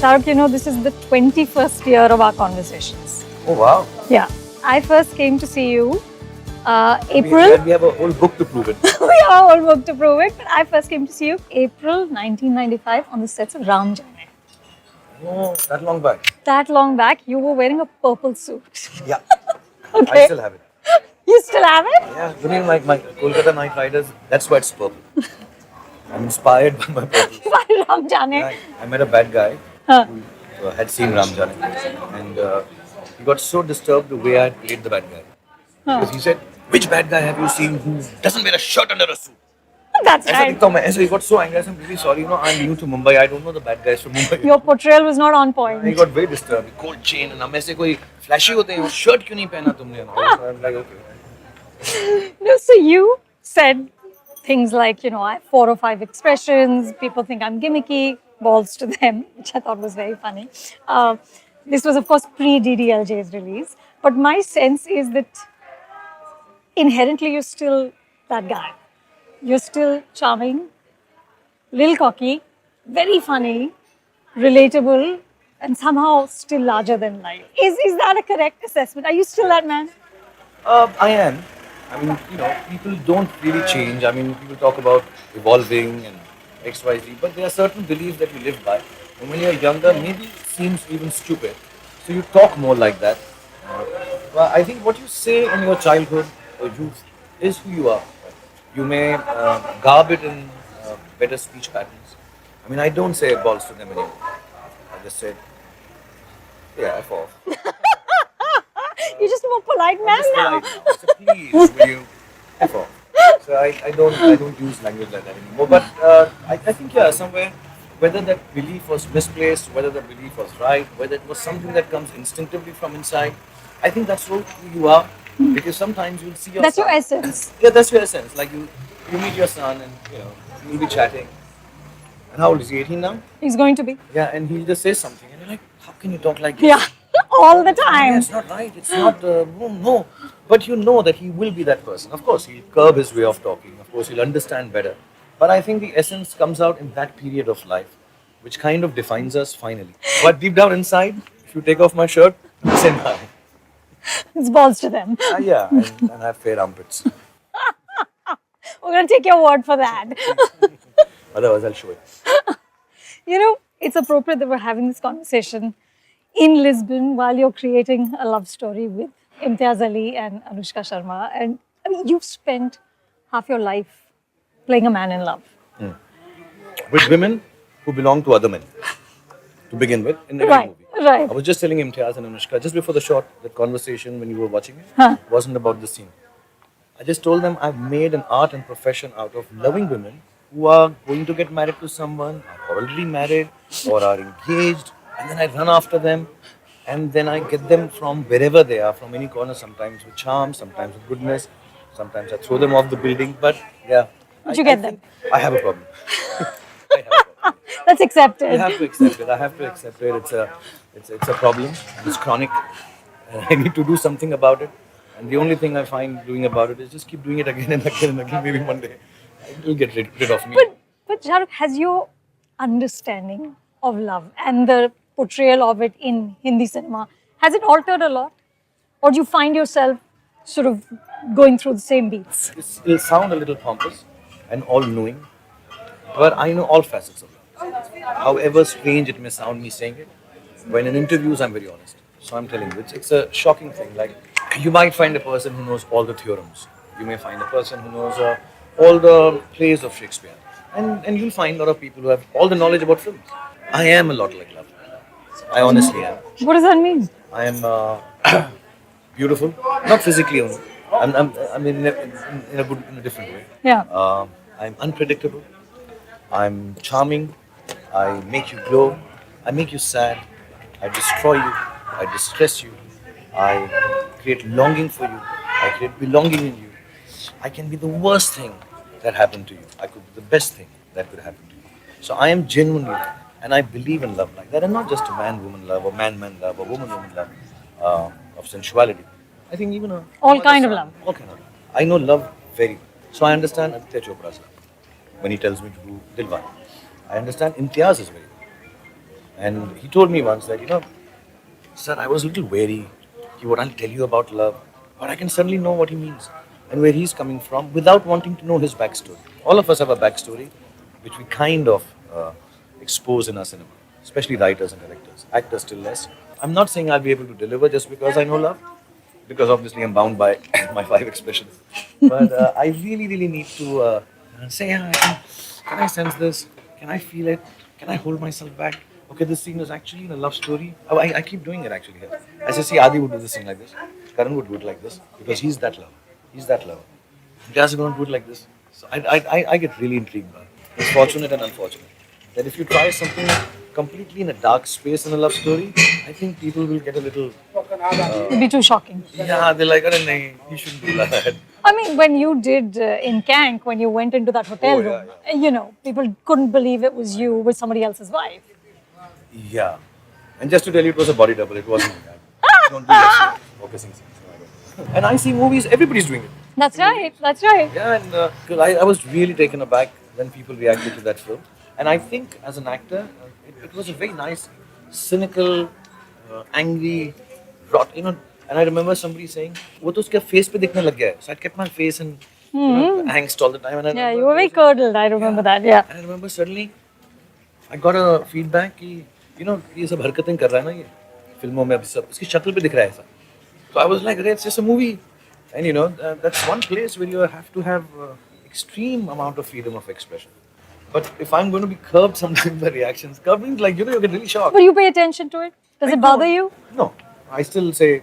Shahrukh, this is the 21st year of our conversations. Oh wow. Yeah. I first came to see you April. We have a whole book to prove it. We have all work to prove it. But I first came to see you April 1995 on the sets of Ram Jaane. Oh, that long back. That long back, you were wearing a purple suit. Yeah. Okay. I still have it. You still have it? Yeah, during my Kolkata Night Riders, that's why it's purple. I'm inspired by my purple. By Ram Jaane. I met a bad guy Huh. who had seen Ram Jaane, and he got so disturbed the way I played the bad guy. Because he said, "Which bad guy have you seen who doesn't wear a shirt under a suit?" That's ऐसा right. दिखता हूँ मैं. So he got so angry. I said, "I'm really sorry. I'm new to Mumbai. I don't know the bad guys from Mumbai." Your portrayal was not on point. He got very disturbed. Cold chain and हम ऐसे कोई flashy होते हैं. Shirt क्यों नहीं पहना तुमने? I'm like, okay. No, so you said things like, I have 4 or 5 expressions. People think I'm gimmicky. Balls to them, which I thought was very funny. This was, of course, pre-DDLJ's release. But my sense is that inherently you're still that guy. You're still charming, little cocky, very funny, relatable, and somehow still larger than life. Is that a correct assessment? Are you still that man? I am. I mean, people don't really change. I mean, people talk about evolving and X, Y, Z, but there are certain beliefs that you live by. And when you're younger, maybe it seems even stupid. So you talk more like that. Well, I think what you say in your childhood or youth is who you are. You may garb it in better speech patterns. I mean, I don't say balls to them anymore. I just said, yeah, F off. You're just a more polite man now. So please, will you F off? So I don't use language like that anymore. But I think somewhere, whether that belief was misplaced, whether the belief was right, whether it was something that comes instinctively from inside, I think that's who you are. Because sometimes you'll see your That's son. your essence. Yeah, that's your essence. Like you meet your son and you'll be chatting. And how old is he? 18 now? He's going to be. Yeah, and he'll just say something, and you're like, how can you talk like this? Yeah, all the time. Yeah, it's not right. It's not, no. But you know that he will be that person. Of course, he'll curb his way of talking. Of course, he'll understand better. But I think the essence comes out in that period of life, which kind of defines us finally. But deep down inside, if you take off my shirt, say hi. It's balls to them. Yeah, and I have fair armpits. We're going to take your word for that. Otherwise, I'll show it. It's appropriate that we're having this conversation in Lisbon while you're creating a love story with Imtiaz Ali and Anushka Sharma. And I mean, you've spent half your life playing a man in love. With women who belong to other men, to begin with, in every Right, movie. right. I was just telling Imtiaz and Anushka, just before the shot, that conversation when you were watching it, wasn't about the scene. I just told them I've made an art and profession out of loving women who are going to get married to someone, are already married, or are engaged, and then I run after them, and then I get them from wherever they are, from any corner, sometimes with charm, sometimes with goodness, sometimes I throw them off the building, but yeah. But you get them. I have a problem. I have a problem. That's accepted. I have to accept it. I have to accept it. It's a problem. It's chronic. And I need to do something about it. And the only thing I find doing about it is just keep doing it again and again and again. Maybe one day it will get rid of me. But Shahrukh, has your understanding of love and the portrayal of it in Hindi cinema, has it altered a lot? Or do you find yourself sort of going through the same beats? It'll sound a little pompous and all-knowing, but I know all facets of love. However strange it may sound me saying it, when in interviews I'm very honest. So I'm telling you, it's a shocking thing. Like, you might find a person who knows all the theorems. You may find a person who knows all the plays of Shakespeare. And you'll find a lot of people who have all the knowledge about films. I am a lot like love. I honestly am. What does that mean? I am beautiful, not physically only. I'm in a different way. Yeah. I'm unpredictable. I'm charming. I make you glow. I make you sad. I destroy you. I distress you. I create longing for you. I create belonging in you. I can be the worst thing that happened to you. I could be the best thing that could happen to you. So I am genuinely love, and I believe in love like that, and not just a man-woman love, or man-man love, or woman-woman love of sensuality. I think even All kind of love. All kind of love. I know love very well. So I understand Aditya Chopra's love when he tells me to do Dilwale. I understand Imtiaz's very well. And he told me once that, sir, I was a little wary. He would, I'll tell you about love, but I can certainly know what he means and where he's coming from without wanting to know his backstory. All of us have a backstory, which we kind of expose in our cinema, especially writers and directors. Actors still less. I'm not saying I'll be able to deliver just because I know love, because obviously I'm bound by my five expressions. But I really, really need to say, yeah, can I sense this? Can I feel it? Can I hold myself back? Okay, this scene is actually in a love story. Oh, I keep doing it actually here. As I see, Adi would do this thing like this. Karan would do it like this because he's that lover. He's that lover. Jazz is going to do it like this. So I get really intrigued by it. It's fortunate and unfortunate that if you try something completely in a dark space in a love story, I think people will get a little, It'd be too shocking. yeah, they're like, "Arey nahi, you shouldn't do that." I mean, when you did in Kank, when you went into that hotel Oh, yeah, room, you know, people couldn't believe it was you with somebody else's wife. Yeah. And just to tell you, it was a body double. It wasn't me. I don't do that focusing scenes. No, I don't. And I see movies, everybody's doing it. That's right. That's right. Yeah, and 'cause I was really taken aback when people reacted to that film. And I think as an actor, it was a very nice, cynical, angry, and I remember somebody saying, वो तो उसके face पे दिखने लग गया है. So I kept my face in angst all the time. And I Yeah, remember you were very curdled. I remember that. Yeah. And I remember suddenly I got a feedback कि ये सब हरकतें कर रहा है ना ये फिल्मों में अभी सब इसकी शक्ल पे दिख रहा है ऐसा. So I was like, okay, it's just a movie. And that's one place where you have to have extreme amount of freedom of expression. But if I'm going to be curbed sometimes by reactions, curbed means like, you get really shocked. But you pay attention to it? Does it bother you? No. I still say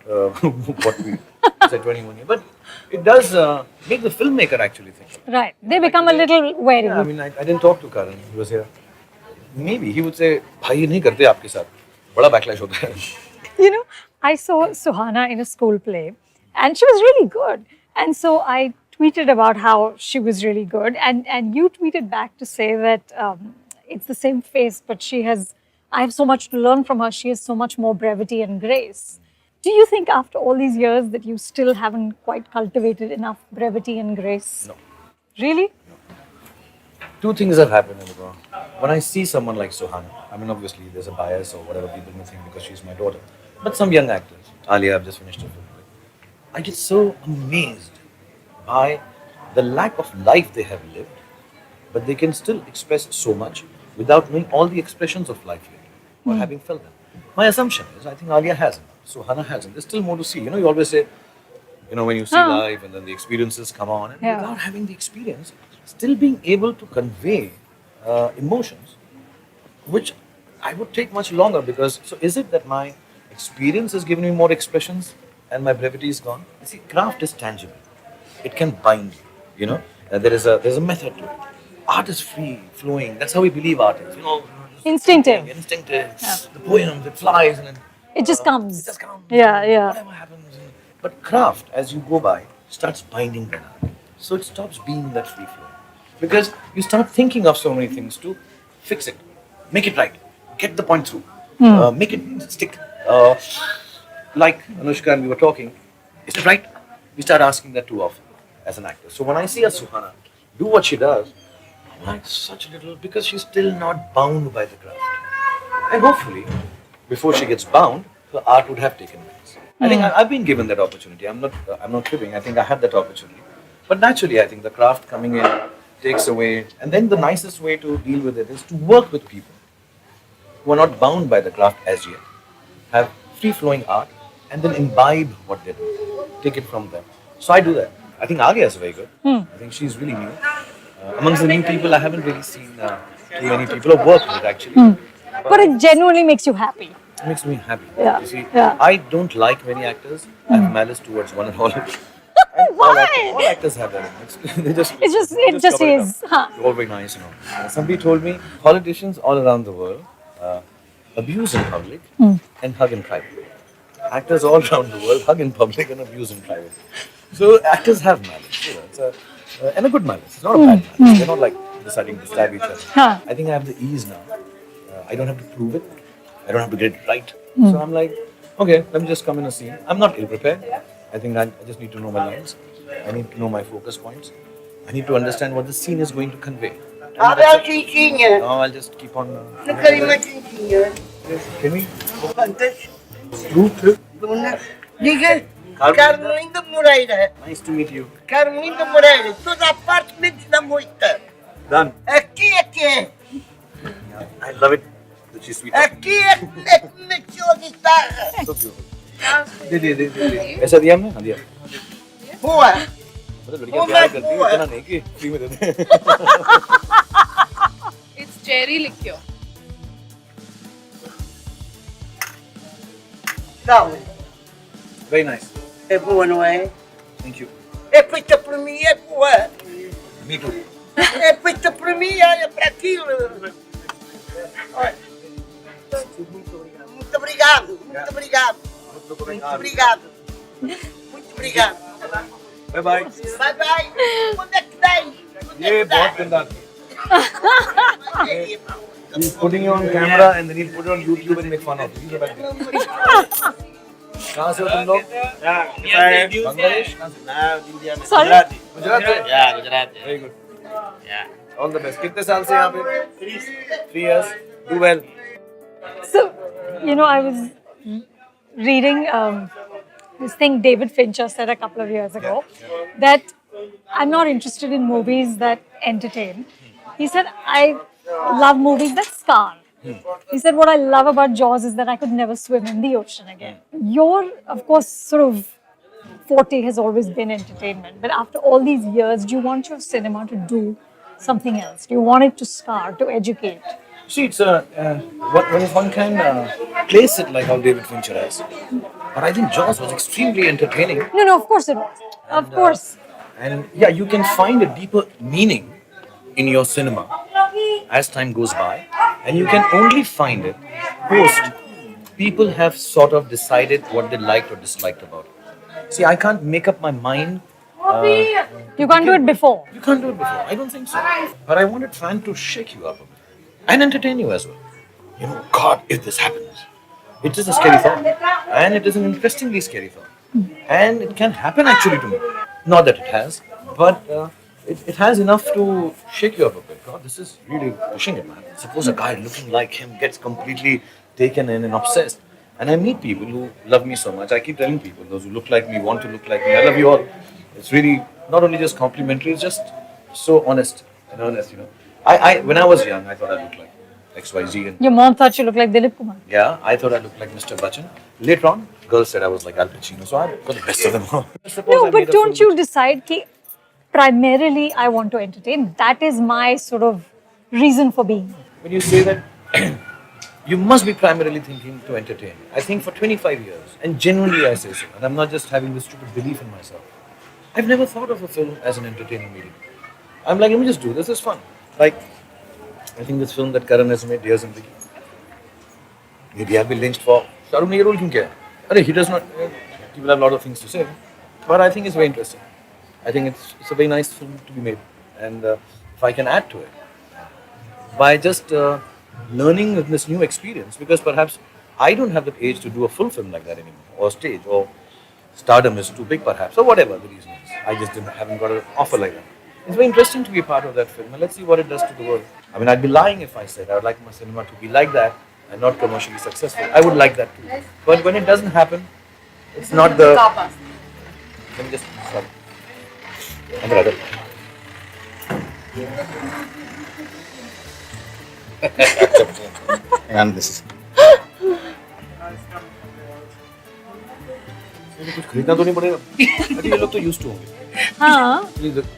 what we said 21 years. But it does make the filmmaker actually think. Right. They become a little wary. Yeah, I mean, I didn't talk to Karan. He was here. Maybe he would say, भाई ये नहीं करते आपके साथ. बड़ा backlash होता है. You know, I saw Suhana in a school play and she was really good. And so I tweeted about how she was really good. And you tweeted back to say that it's the same face, but I have so much to learn from her. She has so much more brevity and grace. Do you think after all these years that you still haven't quite cultivated enough brevity and grace? No. Really? Two things have happened, Anubhav. When I see someone like Suhana, I mean, obviously there's a bias or whatever people may think because she's my daughter. But some young actors, Alia, I've just finished a film with, I get so amazed by the lack of life they have lived, but they can still express so much without knowing all the expressions of life yet or having felt them. My assumption is, I think Alia hasn't, Suhana hasn't. There's still more to see. You always say, when you see life and then the experiences come on, and Yeah. without having the experience, still being able to convey emotions, which I would take much longer because, so is it that my experience has given me more expressions and my brevity is gone? You see, craft is tangible. It can bind you, there's a method to it. Art is free, flowing. That's how we believe art is, Instinctive. instinctive. The poems, it flies and It just comes. it just comes. Yeah, yeah. Whatever happens. But craft, as you go by, starts binding the art. So it stops being that free flow. Because you start thinking of so many things to fix it, make it right, get the point through, make it stick. Like Anushka and we were talking, is it right? We start asking that too often as an actor. So when I see a Suhana do what she does, I'm like such a little, because she's still not bound by the craft. And hopefully, before she gets bound, her art would have taken wings. I think I've been given that opportunity. I'm not cribbing. I think I had that opportunity. But naturally, I think the craft coming in takes away. And then the nicest way to deal with it is to work with people who are not bound by the craft as yet, have free-flowing art, and then imbibe what they do. Take it from them. So I do that. I think Alia is very good. I think she's really new. Amongst the new people, I haven't really seen too many people I've worked with actually. But it genuinely makes you happy. It makes me happy. Yeah, You see, yeah. I don't like many actors. I have malice towards one and all. Why? All actors have that. It just It cover is. up. Huh. They're all very nice. Somebody told me politicians all around the world abuse in public and hug in private. Actors all around the world hug in public and abuse in private. So actors have malice. And a good malice. It's not a bad malice. They're not like deciding to stab each other. Huh. I think I have the ease now. I don't have to prove it. I don't have to get it right. So I'm like, okay, let me just come in a scene. I'm not ill-prepared. I think I just need to know my lines. I need to know my focus points. I need to understand what the scene is going to convey. Abre a chinchilla. No, I'll just keep on. Não quero uma chinchilla. Can we? Quantas? Fruit. Uma. Diga. Carmelinda Moreira. Nice to meet you. Carmelinda Moreira. Toda a parte menos da moita. Done. Aqui é que é. I love it. That she's sweet. Aqui é que mexeu a guitarra. So beautiful. दे ऐसा दिया हमने हाँ दिया Boa. मतलब लड़कियां प्यार करती हैं इतना नहीं कि फ्री में देते हैं It's cherry liqueur. Não. very nice É boa, não é? thank you É feita por mim, é boa. me too É feita por mim, olha para aquilo. Olha. Muito obrigado. Muito obrigado. Muito obrigado. Muito obrigado. bye bye Bye bye. Onde é que dei? ये बहुत गंदा he's putting you on camera and then he'll put it on YouTube and make fun of you कहाँ से हो तुम लोग Bangladesh Sorry? Gujarat से Gujarat very good all the best कितने साल से यहाँ पे 3 years do well So, you know, I was reading this thing David Fincher said a couple of years ago that I'm not interested in movies that entertain. He said, I love movies that scar. He said, what I love about Jaws is that I could never swim in the ocean again. Your, of course, sort of forte has always been entertainment. But after all these years, do you want your cinema to do something else? Do you want it to scar, to educate? See, it's when one can place it like how David Fincher has. But I think Jaws was extremely entertaining. No, no, of course it was. Of course. And yeah, you can find a deeper meaning in your cinema as time goes by. And you can only find it post people have sort of decided what they liked or disliked about it. See, I can't make up my mind. You can't do it before. You can't do it before. I don't think so. But I wanted trying to shake you up a bit and entertain you as well. You know, God, if this happens, it is a scary thought, and it is an interestingly scary thought, and it can happen actually to me. Not that it has, but it has enough to shake you up a bit. God, this is really pushing it, man. Suppose a guy looking like him gets completely taken in and obsessed. And I meet people who love me so much. I keep telling people, those who look like me, want to look like me. I love you all. It's really not only just complimentary, it's just so honest and earnest, you know. When I was young, I thought I looked like XYZ. And Your mom thought you looked like Dilip Kumar. yeah, I thought I looked like Mr. Bachchan. Later on, girls said I was like Al Pacino. So I got the best of them all. No, but don't you decide that primarily I want to entertain? That is my sort of reason for being. When you say that, you must be primarily thinking to entertain. I think for 25 years, and genuinely I say so, and I'm not just having this stupid belief in myself. I've never thought of a film as an entertaining medium. I'm like, let me just do this. This is fun. Like, I think this film that Karan has made, Dear Zindagi. Maybe I've been lynched for Shahrukh ne ye role kyun kiya hai? Arey, he does not. People have a lot of things to say, but I think it's very interesting. I think it's a very nice film to be made, and if I can add to it by just learning this new experience, because perhaps I don't have the age to do a full film like that anymore, or stage, or stardom is too big, perhaps, or whatever the reason is. I just haven't got an offer like that. It's very interesting to be a part of that film, and let's see what it does to the world. I mean, I'd be lying if I said I would like my cinema to be like that and not commercially successful. I would like that too. But when it doesn't happen, it's not the. Let me just. Sorry. My brother. And this is कुछ खरीदना तो नहीं पड़ेगा अरे ये लोग तो used to होंगे हाँ,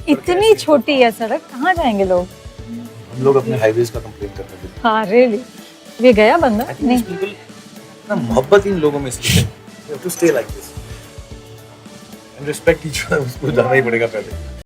इतनी छोटी है सड़क, कहाँ जाएंगे लोग? हम लोग अपने हाईवेज का कंप्लेन करते थे हाँ, really? ये गया बंदा? I think नहीं. these people ना मोहब्बत इन लोगों में इसलिए they have to stay like this and respect each other उसको जाना ही पड़ेगा पहले